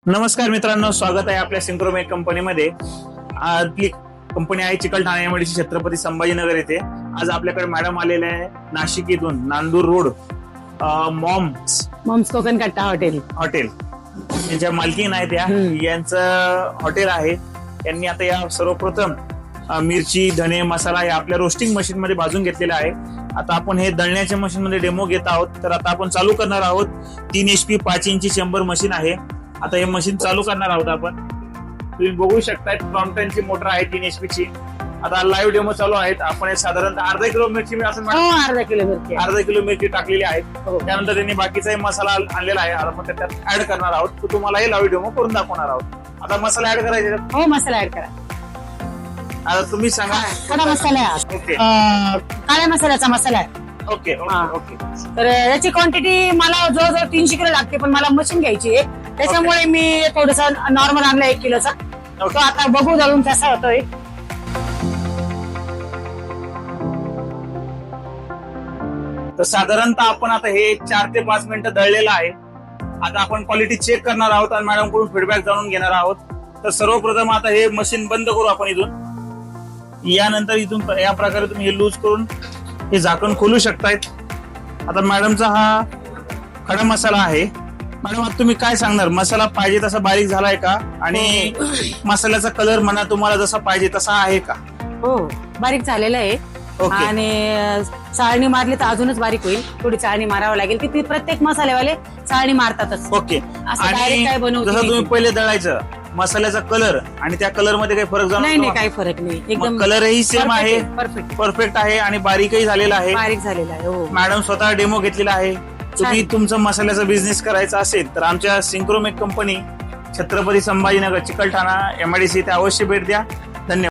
नमस्कार मित्रांनो, स्वागत आहे आपल्या सिंक्रोमेक कंपनीमध्ये. आपली कंपनी आहे चिकलठाणा एमआयडीसी छत्रपती संभाजीनगर येथे. आज आपल्याकडे मॅडम आलेले आहे नाशिक इथून, नांदूर रोड, मॉम्स कोकण कट्टा हॉटेल यांच्या मालकीन आहे त्या. यांचं हॉटेल आहे. यांनी आता या सर्वप्रथम मिरची, धने, मसाला हे आपल्या रोस्टिंग मशीन मध्ये भाजून घेतलेलं आहे. आता आपण हे दळण्याच्या मशीन मध्ये डेमो घेत आहोत. तर आता आपण चालू करणार आहोत. 3 HP 5 इंची चेंबर मशीन आहे. आता हे मशीन चालू करणार आहोत आपण. तुम्ही बघू शकता क्रॉम्प्टनची मोटर आहे 3 HP ची. आता लाईव्ह डेमो चालू आहेत. आपण हे साधारणतः अर्धा किलो मिरची अर्धा किलो मिरची टाकलेली आहे. त्यानंतर त्यांनी बाकीचा मसाला आणलेला आहे. आपण त्यात ऍड करणार आहोत. तो तुम्हाला हे लाईव्ह डेमो करून दाखवणार आहोत. आता मसाला ऍड करायचा. हो, मसाला ऍड करा. आता तुम्ही सांगा. खडा मसाला आहे. ओके, काळ्या मसाल्याचा मसाला आहे. Okay, okay. तर याची क्वांटिटी मला जवळजवळ 300 किलो लागते, पण मला मशीन घ्यायची आहे. त्याच्यामुळे मी थोडस नॉर्मल आणला 1 किलोचा. तो आता बघू जाऊन कसा होतोय. तर साधारणतः आपण आता हे 4 ते 5 मिनिटं दळलेलं आहे. आता आपण क्वालिटी चेक करणार आहोत आणि मॅडम कडून फीडबॅक जाणून घेणार आहोत. तर सर्वप्रथम आता हे मशीन बंद करू आपण इथून. यानंतर इथून या प्रकारे तुम्ही हे लूज करून हे झाकण खोलू शकतायत. आता मॅडमचा हा खडा मसाला आहे. मॅडम, आता तुम्ही काय सांगणार? मसाला पाहिजे तसा बारीक झालाय का? आणि मसाल्याचा कलर म्हणा तुम्हाला जसा पाहिजे तसा आहे का? हो, बारीक झालेला आहे. ओके. आणि चाळणी मारली तर अजूनच बारीक होईल. थोडी चाळणी मारावं लागेल. की ती प्रत्येक मसालेवाले चाळणी मारतातच. ओके. असं direct काय आणि बनवते जसं मी. तुम्ही पहिले दळायचं, मसाल्याचा कलर आणि त्या कलर मध्ये काही फरक नाही जाणवतो? काही फरक नाही. एकदम कलरही सेम आहे, परफेक्ट परफेक्ट आहे आणि बारीकही झालेला आहे. बारीक झालेला आहे. हो, मॅडम स्वतः डेमो घेतलेला आहे. तुम्ही तुमचा मसाल्याचा बिझनेस करायचा असेल तर आमच्या Synchromech company Chhatrapati Sambhajinagar Chikalthana MIDC इथे अवश्य भेट द्या. धन्यवाद.